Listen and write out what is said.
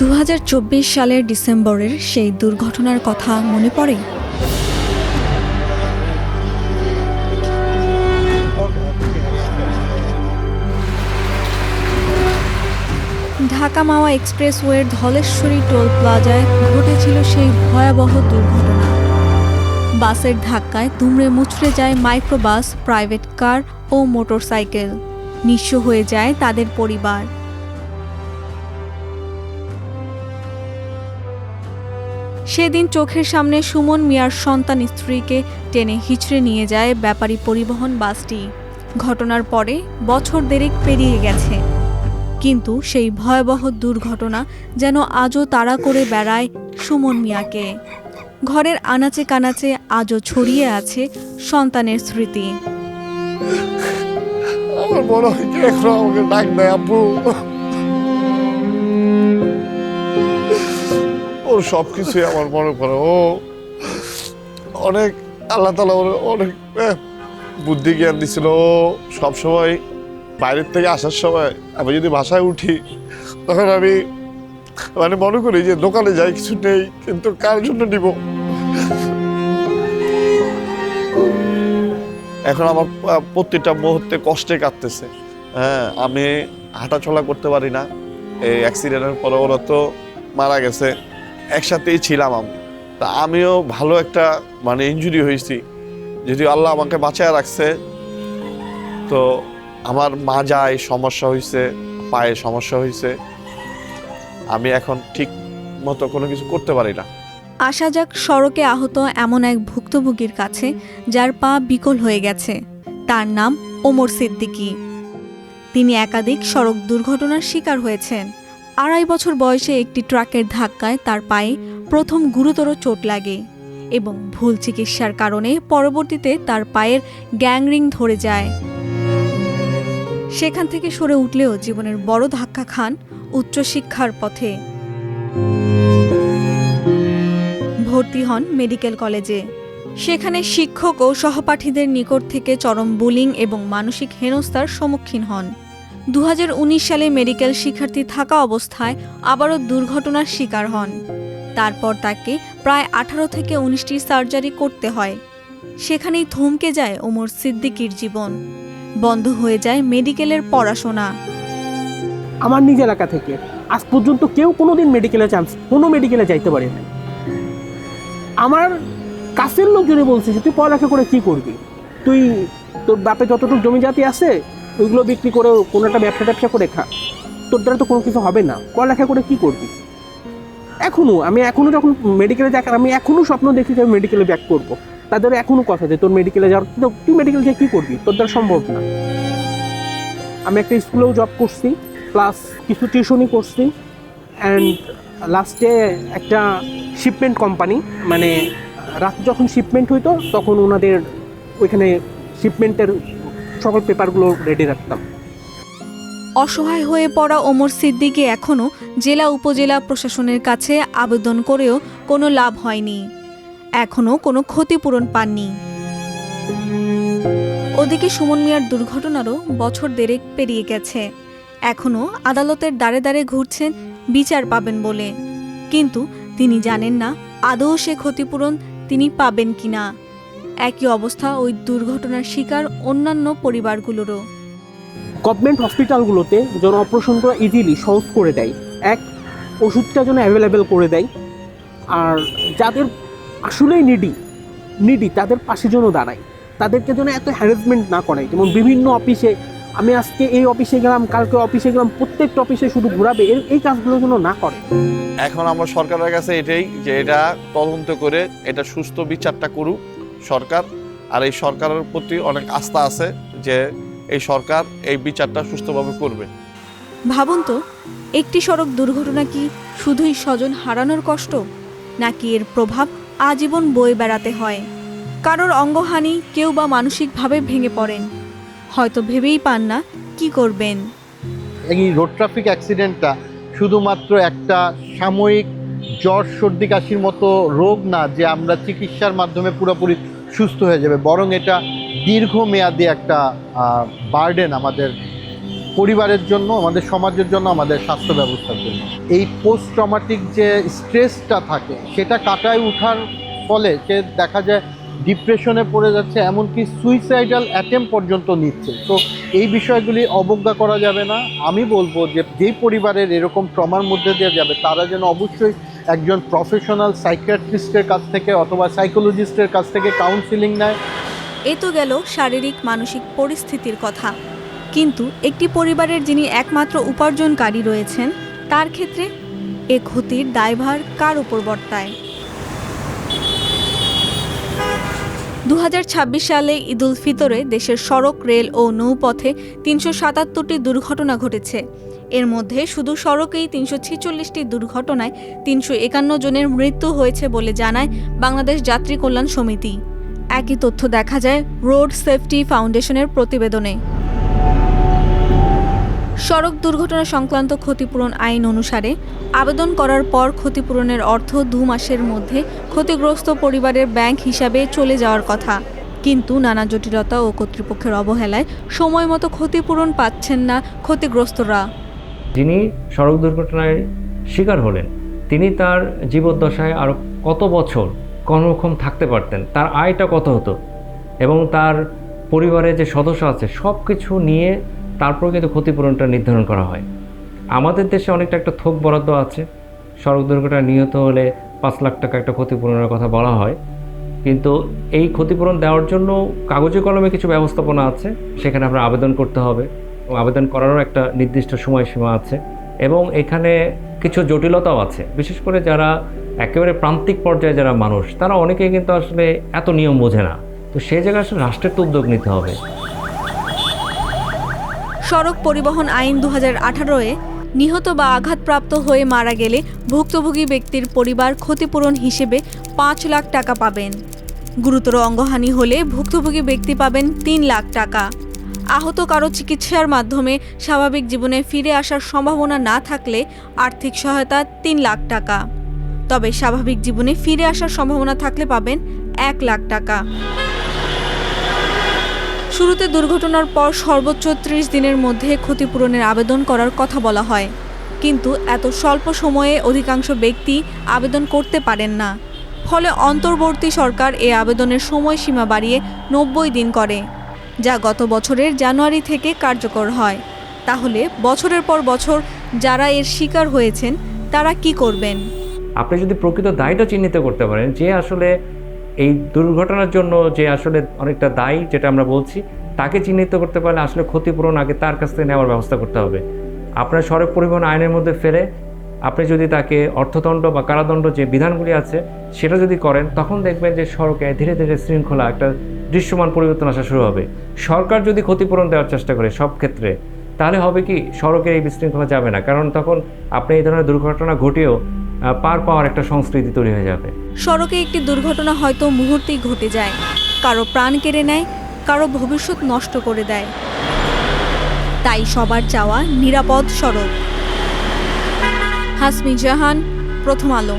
2024 সালের ডিসেম্বরের সেই দুর্ঘটনার কথা মনে পড়ে? ঢাকা মাওয়া এক্সপ্রেসওয়ের ধলেশ্বরী টোল প্লাজায় ঘটেছিল সেই ভয়াবহ দুর্ঘটনা। বাসের ধাক্কায় দুমড়ে মুচড়ে যায় মাইক্রোবাস, প্রাইভেট কার ও মোটরসাইকেল। নিঃস্ব হয়ে যায় তাদের পরিবার। সেদিন চোখের সামনে সুমন মিয়ার সন্তান স্ত্রীকে টেনে হিচড়ে নিয়ে যায় ব্যাপারী পরিবহন বাসটি। ঘটনার পরে বছর দেড়েক পেরিয়ে গেছে, কিন্তু সেই ভয়াবহ দুর্ঘটনা যেন আজও তাড়া করে বেড়ায় সুমন মিয়াকে। ঘরের আনাচে কানাচে আজও ছড়িয়ে আছে সন্তানের স্মৃতি। আমার মনে হয় কি এখন আমাকে ডাক দেয় আব্বু। ওর সবকিছুই আমার মনে পড়ে। ও অনেক আল্লাহ তাআলা ওর অনেক বুদ্ধি জ্ঞান দিছিল। ও সবসময় বাইরের থেকে আসার সময় আমি যদি বাসায় উঠি তখন আমি মনে করি যে দোকানে যাই, কিছু নেই, কিন্তু কার জন্য নিব। এখন আমার প্রত্যেকটা মুহূর্তে কষ্টে কাটতেছে। আমি হাঁটাচলা করতে পারি না। এই অ্যাক্সিডেন্টের পরে ওরা তো মারা গেছে, একসাথেই ছিলাম আমি। তা আমিও ভালো একটা ইনজুরি হয়েছি, যদিও আল্লাহ আমাকে বাঁচায় রাখছে। তো আমার মাজায় সমস্যা হয়েছে, পায়ে সমস্যা হয়েছে, আমি এখন ঠিক মতো কোনো কিছু করতে পারি না। আসা যাক সড়কে আহত এমন এক ভুক্তভোগীর কাছে যার পা বিকল হয়ে গেছে। তার নাম ওমর সিদ্দিকী। তিনি একাধিক সড়ক দুর্ঘটনার শিকার হয়েছেন। 2.5 বছর বয়সে একটি ট্রাকের ধাক্কায় তার পায়ে প্রথম গুরুতর চোট লাগে এবং ভুল চিকিৎসার কারণে পরবর্তীতে তার পায়ের গ্যাংরিং ধরে যায়। সেখান থেকে সরে উঠলেও জীবনের বড় ধাক্কা খান উচ্চশিক্ষার পথে। ভর্তি হন মেডিকেল কলেজে। সেখানে শিক্ষক ও সহপাঠীদের নিকট থেকে চরম বুলিং এবং মানসিক হেনস্থার সম্মুখীন হন। 2019 সালে মেডিকেল শিক্ষার্থী থাকা অবস্থায় আবারও দুর্ঘটনার শিকার হন। তারপর তাকে প্রায় 18 থেকে 19টি সার্জারি করতে হয়। সেখানেই থমকে যায় ওমর সিদ্দিকীর জীবন। বন্ধ হয়ে যায় মেডিকেলের পড়াশোনা। আমার নিজ এলাকা থেকে আজ পর্যন্ত কেউ কোনোদিন কোনো মেডিকেলে যাইতে পারে না। আমার কাছের লোকজনে বলছে যে তুই পড়ালেখা করে কি করবি, তুই তোর বাপে যতটুকু জমি জাতি আছে ওইগুলো বিক্রি করে কোনো একটা ব্যবসা করে খা, তোর দ্বারা তো কোনো কিছু হবে না, পড়ালেখা করে কি করবি। আমি এখনো যখন মেডিকেলে যাই, আমি এখনো স্বপ্ন দেখি যে আমি মেডিকেলে ব্যাক করবো। তাদের এখনো কথা যে তোর মেডিকেলে যাওয়ার, তুই মেডিকেলে যাই কি করবি, তোর দ্বারা সম্ভব না। আমি একটা স্কুলেও জব করছি, প্লাস কিছু টিউশনই করছি, অ্যান্ড লাস্টে একটা শিপমেন্ট কোম্পানি, রাত যখন শিপমেন্ট হইতো তখন ওনাদের ওইখানে শিপমেন্টের সকল পেপারগুলো রেডি রাখতাম। অসহায় হয়ে পড়া ওমর সিদ্দিকী এখনও জেলা উপজেলা প্রশাসনের কাছে আবেদন করেও কোনো লাভ হয়নি। এখনও কোনো ক্ষতিপূরণ পাননি। ওদিকে সুমন মিয়ার দুর্ঘটনারও বছর দেড়েক পেরিয়ে গেছে। এখনও আদালতের দ্বারে দ্বারে ঘুরছেন বিচার পাবেন বলে, কিন্তু তিনি জানেন না আদৌ সে ক্ষতিপূরণ তিনি পাবেন কিনা। একই অবস্থা ওই দুর্ঘটনার শিকার অন্যান্য পরিবারগুলোরও। গভর্নমেন্ট হসপিটালগুলোতে যেন অপারেশন করা ইজিলি সহজ করে দেয়, এক ওষুধটা যেন অ্যাভেলেবেল করে দেয়, আর যাদের আসলেই নিডি তাদের পাশে যেন দাঁড়ায়, তাদেরকে যেন এত হ্যারাসমেন্ট না করায়। যেমন বিভিন্ন অফিসে, আমি আজকে এই অফিসে গেলাম, কালকে অফিসে গেলাম, প্রত্যেকটা অফিসে শুধু ঘোরাবে, এই কাজগুলো যেন না করে। এখন আমরা সরকারের কাছে এটাই, যে এটা তদন্ত করে এটা সুস্থ বিচারটা করুক সরকার। আর এই সরকারের প্রতি অনেক আস্থা আছে যে এই সরকার এই বিচারটা সুস্থভাবে করবে। ভাবুন তো, একটি সড়ক দুর্ঘটনা কি শুধুই স্বজন হারানোর কষ্ট, নাকি এর প্রভাব আজীবন বয়ে বেড়াতে হয়? কারোর অঙ্গহানি, কেউ বা মানসিকভাবে ভেঙে পড়েন, হয়তো ভেবেই পান না কি করবেন। এই রোড ট্রাফিক অ্যাক্সিডেন্টটা শুধুমাত্র একটা সাময়িক জ্বর সর্দি কাশির মতো রোগ না যে আমরা চিকিৎসার মাধ্যমে পুরোপুরি সুস্থ হয়ে যাবে, বরং এটা দীর্ঘমেয়াদী একটা বার্ডেন আমাদের পরিবারের জন্য, আমাদের সমাজের জন্য, আমাদের স্বাস্থ্য ব্যবস্থার জন্য। এই পোস্ট ট্রমাটিক যে স্ট্রেসটা থাকে সেটা কাটায় ওঠার ফলে সে দেখা যায় ডিপ্রেশনে পড়ে যাচ্ছে, এমনকি সুইসাইডাল অ্যাটেম্প পর্যন্ত নিচ্ছে। তো এই বিষয়গুলি অবজ্ঞা করা যাবে না। আমি বলবো যে যেই পরিবারের এরকম ট্রমার মধ্যে দিয়ে যাবে তারা যেন অবশ্যই একজন প্রফেশনাল সাইকিয়াট্রিস্টের কাছ থেকে অথবা সাইকোলজিস্টের কাছ থেকে কাউন্সিলিং নেয়। এ তো গেল শারীরিক মানসিক পরিস্থিতির কথা, কিন্তু একটি পরিবারের যিনি একমাত্র উপার্জনকারী রয়েছেন তার ক্ষেত্রে এ ক্ষতির দায়ভার কার উপর বর্তায়? 2026 সালে ঈদুল ফিতরে দেশের সড়ক, রেল ও নৌপথে 377টি দুর্ঘটনা ঘটেছে। এর মধ্যে শুধু সড়কেই 346টি দুর্ঘটনায় 351 জনের মৃত্যু হয়েছে বলে জানায় বাংলাদেশ যাত্রী কল্যাণ সমিতি। একই তথ্য দেখা যায় রোড সেফটি ফাউন্ডেশনের প্রতিবেদনে। সড়ক দুর্ঘটনা সংক্রান্ত ক্ষতিপূরণ আইন অনুসারে আবেদন করার পর ক্ষতিপূরণের অর্থ 2 মাসের মধ্যে ক্ষতিগ্রস্ত পরিবারের ব্যাংক হিসাবে চলে যাওয়ার কথা, কিন্তু নানা জটিলতা ও কর্তৃপক্ষের অবহেলায় সময় মতো ক্ষতিপূরণ পাচ্ছেন না ক্ষতিগ্রস্তরা। যিনি সড়ক দুর্ঘটনায় শিকার হলেন তিনি তার জীবদ্দশায় আরও কত বছর কর্মক্ষম থাকতে পারতেন, তার আয়টা কত হতো এবং তার পরিবারের যে সদস্য আছে সব কিছু নিয়ে তারপর কিন্তু ক্ষতিপূরণটা নির্ধারণ করা হয়। আমাদের দেশে অনেকটা একটা থোক বরাদ্দ আছে, সড়ক দুর্ঘটনায় নিহত হলে 5 লাখ টাকা একটা ক্ষতিপূরণের কথা বলা হয়, কিন্তু এই ক্ষতিপূরণ দেওয়ার জন্য কাগজে কলমে কিছু ব্যবস্থাপনা আছে, সেখানে আপনার আবেদন করতে হবে এবং আবেদন করারও একটা নির্দিষ্ট সময়সীমা আছে এবং এখানে কিছু জটিলতাও আছে। বিশেষ করে যারা একেবারে প্রান্তিক পর্যায়ে যারা মানুষ তারা অনেকেই কিন্তু আসলে এত নিয়ম বোঝে না, তো সেই জায়গায় আসলে রাষ্ট্রের তো উদ্যোগ নিতে হবে। সড়ক পরিবহন আইন 2018-এ নিহত বা আঘাতপ্রাপ্ত হয়ে মারা গেলে ভুক্তভোগী ব্যক্তির পরিবার ক্ষতিপূরণ হিসেবে 5 লাখ টাকা পাবেন। গুরুতর অঙ্গহানি হলে ভুক্তভোগী ব্যক্তি পাবেন 3 লাখ টাকা। আহত কারো চিকিৎসার মাধ্যমে স্বাভাবিক জীবনে ফিরে আসার সম্ভাবনা না থাকলে আর্থিক সহায়তা 3 লাখ টাকা। তবে স্বাভাবিক জীবনে ফিরে আসার সম্ভাবনা থাকলে পাবেন 1 লাখ টাকা। শুরুতে দুর্ঘটনার পর সর্বোচ্চ 30 দিনের মধ্যে ক্ষতিপূরণের আবেদন করার কথা বলা হয়, কিন্তু এত স্বল্প সময়ে অধিকাংশ ব্যক্তি আবেদন করতে পারেন না। ফলে অন্তর্বর্তী সরকার এই আবেদনের সময়সীমা বাড়িয়ে 90 দিন করে, যা গত বছরের জানুয়ারি থেকে কার্যকর হয়। তাহলে বছরের পর বছর যারা এর শিকার হয়েছেন তারা কি করবেন? আপনি যদি প্রকৃত দায়টা চিহ্নিত করতে পারেন যে আসলে এই দুর্ঘটনার জন্য যে আসলে অনেকটা দায়ী যেটা আমরা বলছি, তাকে চিহ্নিত করতে পারলে আসলে ক্ষতিপূরণ আগে তার কাছ থেকে নেওয়ার ব্যবস্থা করতে হবে। আপনার সড়ক পরিবহন আইনের মধ্যে ফেলে আপনি যদি তাকে অর্থদণ্ড বা কারাদণ্ড যে বিধানগুলি আছে সেটা যদি করেন, তখন দেখবেন যে সড়কে ধীরে ধীরে শৃঙ্খলা একটা দৃশ্যমান পরিবর্তন আসা শুরু হবে। সরকার যদি ক্ষতিপূরণ দেওয়ার চেষ্টা করে সব ক্ষেত্রে, তাহলে হবে কি সড়কের এই বিশৃঙ্খলা যাবে না, কারণ তখন আপনি এই ধরনের দুর্ঘটনা ঘটেও পার পাওয়ার একটা সংস্কৃতি তৈরি হয়ে যাবে। সড়কে একটি দুর্ঘটনা হয়তো মুহূর্তেই ঘটে যায়, কারো প্রাণ কেড়ে নেয়, কারো ভবিষ্যৎ নষ্ট করে দেয়। তাই সবার চাওয়া নিরাপদ সড়ক। হাসমি জাহান, প্রথম আলো।